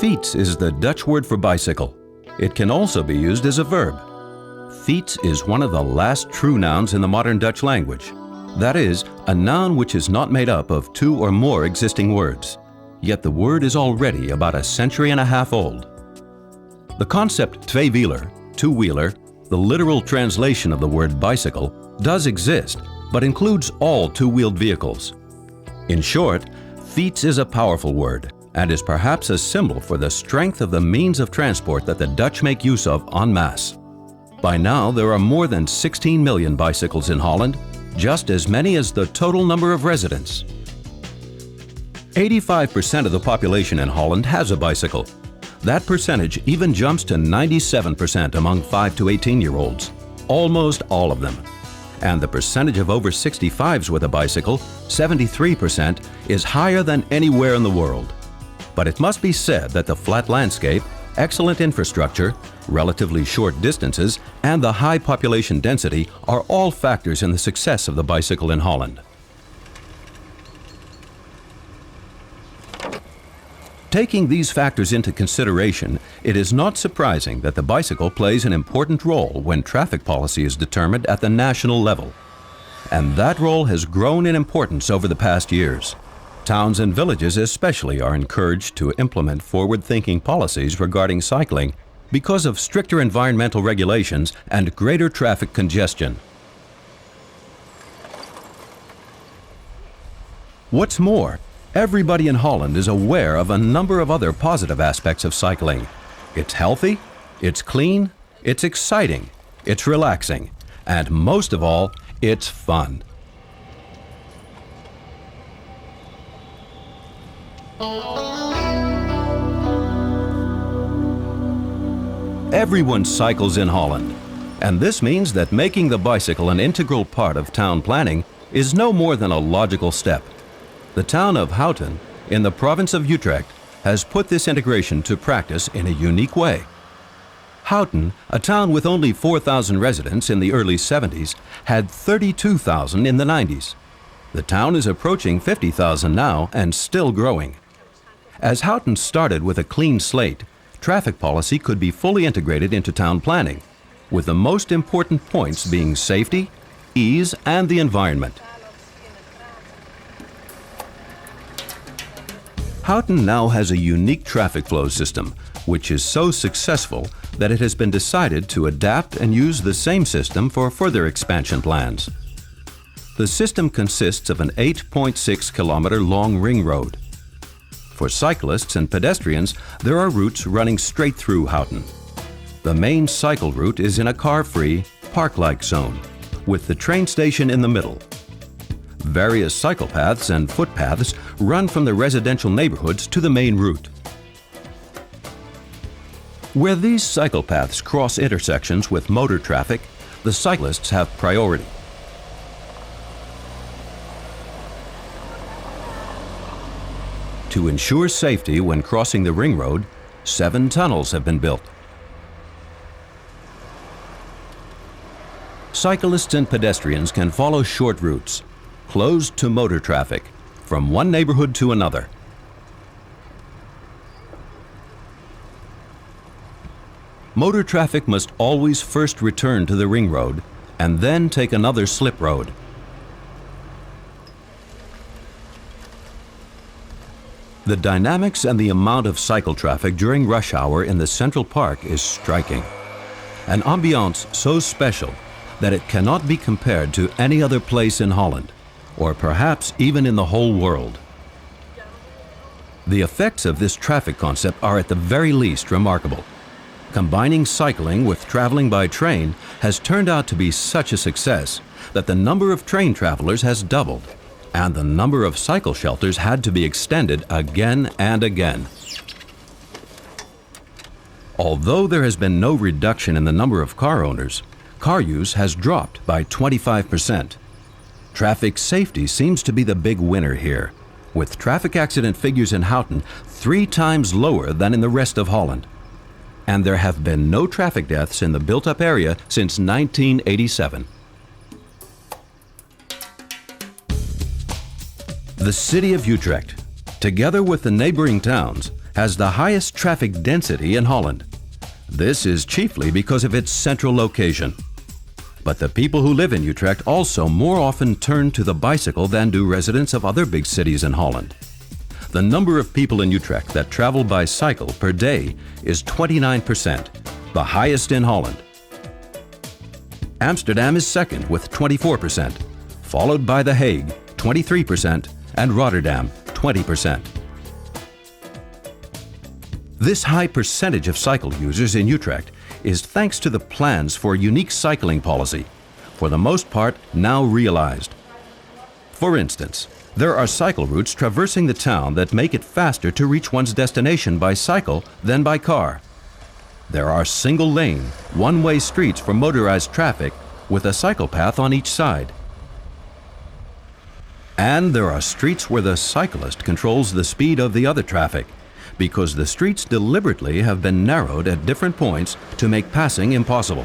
Fiets is the Dutch word for bicycle. It can also be used as a verb. Fiets is one of the last true nouns in the modern Dutch language. That is, a noun which is not made up of two or more existing words. Yet the word is already about a century and a half old. The concept tweewieler, two-wheeler, the literal translation of the word bicycle, does exist, but includes all two-wheeled vehicles. In short, Fiets is a powerful word and is perhaps a symbol for the strength of the means of transport that the Dutch make use of en masse. By now, there are more than 16 million bicycles in Holland, just as many as the total number of residents. 85% of the population in Holland has a bicycle. That percentage even jumps to 97% among 5 to 18-year-olds, almost all of them. And the percentage of over 65s with a bicycle, 73%, is higher than anywhere in the world. But it must be said that the flat landscape, excellent infrastructure, relatively short distances, and the high population density are all factors in the success of the bicycle in Holland. Taking these factors into consideration, it is not surprising that the bicycle plays an important role when traffic policy is determined at the national level. And that role has grown in importance over the past years. Towns and villages especially are encouraged to implement forward-thinking policies regarding cycling because of stricter environmental regulations and greater traffic congestion. What's more, everybody in Holland is aware of a number of other positive aspects of cycling. It's healthy, it's clean, it's exciting, it's relaxing, and most of all, it's fun. Everyone cycles in Holland, and this means that making the bicycle an integral part of town planning is no more than a logical step. The town of Houten, in the province of Utrecht, has put this integration to practice in a unique way. Houten, a town with only 4,000 residents in the early 70s, had 32,000 in the 90s. The town is approaching 50,000 now and still growing. As Houten started with a clean slate, traffic policy could be fully integrated into town planning, with the most important points being safety, ease, and the environment. Houten now has a unique traffic flow system, which is so successful that it has been decided to adapt and use the same system for further expansion plans. The system consists of an 8.6-kilometer long ring road. For cyclists and pedestrians, there are routes running straight through Houten. The main cycle route is in a car-free, park-like zone, with the train station in the middle. Various cycle paths and footpaths run from the residential neighborhoods to the main route. Where these cycle paths cross intersections with motor traffic, the cyclists have priority. To ensure safety when crossing the ring road, 7 tunnels have been built. Cyclists and pedestrians can follow short routes, closed to motor traffic, from one neighborhood to another. Motor traffic must always first return to the ring road and then take another slip road. The dynamics and the amount of cycle traffic during rush hour in the Central Park is striking. An ambiance so special that it cannot be compared to any other place in Holland, or perhaps even in the whole world. The effects of this traffic concept are at the very least remarkable. Combining cycling with traveling by train has turned out to be such a success that the number of train travelers has doubled, and the number of cycle shelters had to be extended again and again. Although there has been no reduction in the number of car owners, car use has dropped by 25%. Traffic safety seems to be the big winner here, with traffic accident figures in Houten 3 times lower than in the rest of Holland. And there have been no traffic deaths in the built-up area since 1987. The city of Utrecht, together with the neighboring towns, has the highest traffic density in Holland. This is chiefly because of its central location. But the people who live in Utrecht also more often turn to the bicycle than do residents of other big cities in Holland. The number of people in Utrecht that travel by cycle per day is 29%, the highest in Holland. Amsterdam is second with 24%, followed by The Hague, 23%, and Rotterdam, 20%. This high percentage of cycle users in Utrecht is thanks to the plans for a unique cycling policy, for the most part now realized. For instance, there are cycle routes traversing the town that make it faster to reach one's destination by cycle than by car. There are single-lane, one-way streets for motorized traffic with a cycle path on each side. And there are streets where the cyclist controls the speed of the other traffic, because the streets deliberately have been narrowed at different points to make passing impossible.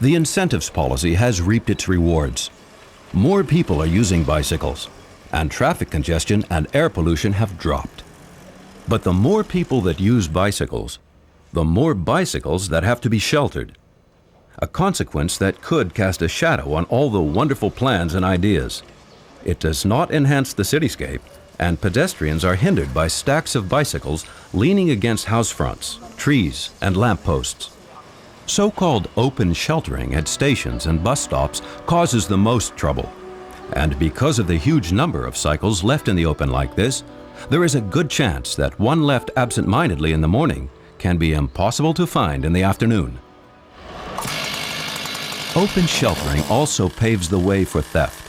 The incentives policy has reaped its rewards. More people are using bicycles, and traffic congestion and air pollution have dropped. But the more people that use bicycles, the more bicycles that have to be sheltered. A consequence that could cast a shadow on all the wonderful plans and ideas. It does not enhance the cityscape, and pedestrians are hindered by stacks of bicycles leaning against house fronts, trees, and lampposts. So-called open sheltering at stations and bus stops causes the most trouble. And because of the huge number of cycles left in the open like this, there is a good chance that one left absent-mindedly in the morning can be impossible to find in the afternoon. Open sheltering also paves the way for theft.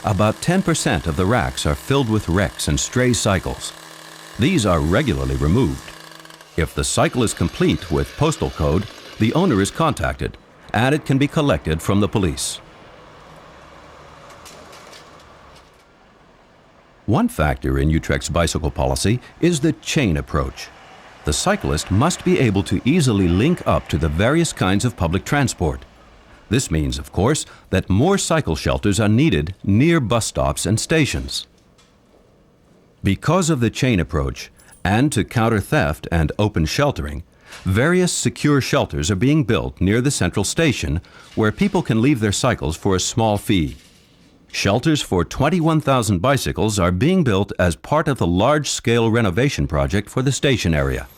About 10% of the racks are filled with wrecks and stray cycles. These are regularly removed. If the cycle is complete with postal code, the owner is contacted, and it can be collected from the police. One factor in Utrecht's bicycle policy is the chain approach. The cyclist must be able to easily link up to the various kinds of public transport. This means, of course, that more cycle shelters are needed near bus stops and stations. Because of the chain approach, and to counter theft and open sheltering, various secure shelters are being built near the central station where people can leave their cycles for a small fee. Shelters for 21,000 bicycles are being built as part of the large-scale renovation project for the station area.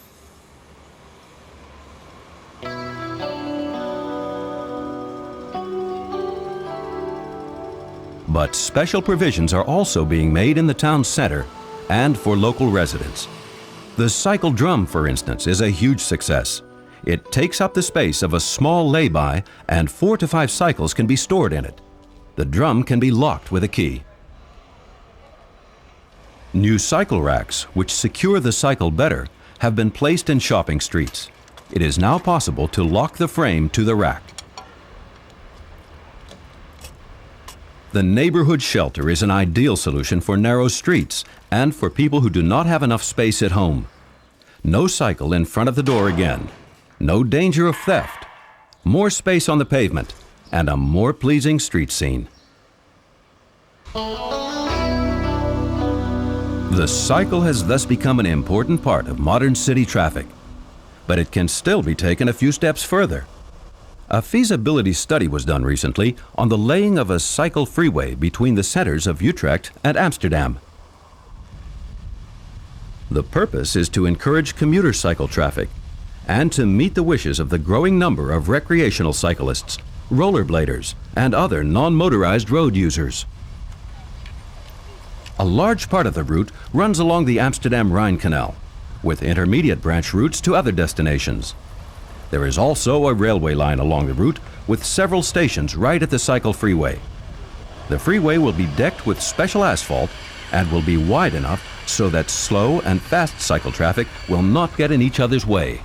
But special provisions are also being made in the town center and for local residents. The cycle drum, for instance, is a huge success. It takes up the space of a small lay-by and 4 to 5 cycles can be stored in it. The drum can be locked with a key. New cycle racks, which secure the cycle better, have been placed in shopping streets. It is now possible to lock the frame to the rack. The neighborhood shelter is an ideal solution for narrow streets and for people who do not have enough space at home. No cycle in front of the door again. No danger of theft. More space on the pavement and a more pleasing street scene. The cycle has thus become an important part of modern city traffic, but it can still be taken a few steps further. A feasibility study was done recently on the laying of a cycle freeway between the centers of Utrecht and Amsterdam. The purpose is to encourage commuter cycle traffic and to meet the wishes of the growing number of recreational cyclists, rollerbladers, and other non-motorized road users. A large part of the route runs along the Amsterdam-Rhine Canal, with intermediate branch routes to other destinations. There is also a railway line along the route with several stations right at the cycle freeway. The freeway will be decked with special asphalt and will be wide enough so that slow and fast cycle traffic will not get in each other's way.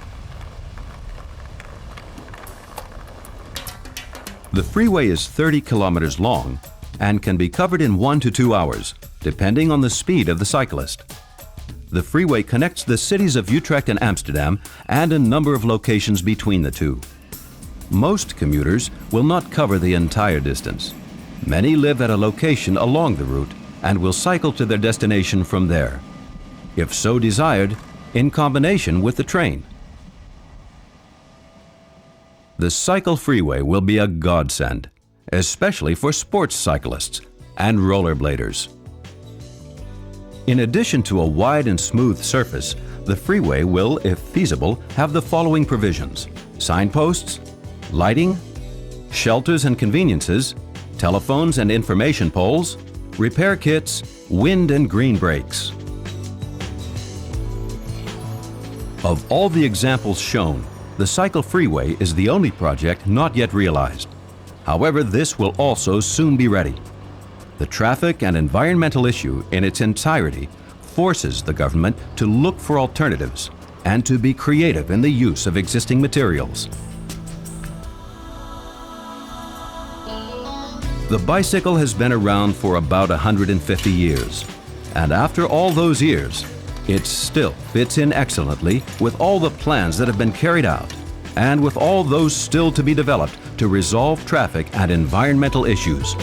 The freeway is 30 kilometers long and can be covered in 1 to 2 hours, depending on the speed of the cyclist. The freeway connects the cities of Utrecht and Amsterdam and a number of locations between the two. Most commuters will not cover the entire distance. Many live at a location along the route and will cycle to their destination from there. if so desired, in combination with the train. The cycle freeway will be a godsend, especially for sports cyclists and rollerbladers. In addition to a wide and smooth surface, the freeway will, if feasible, have the following provisions: signposts, lighting, shelters and conveniences, telephones and information poles, repair kits, wind and green brakes. Of all the examples shown, the cycle freeway is the only project not yet realized. However, this will also soon be ready. The traffic and environmental issue in its entirety forces the government to look for alternatives and to be creative in the use of existing materials. The bicycle has been around for about 150 years, and after all those years, it still fits in excellently with all the plans that have been carried out and with all those still to be developed to resolve traffic and environmental issues.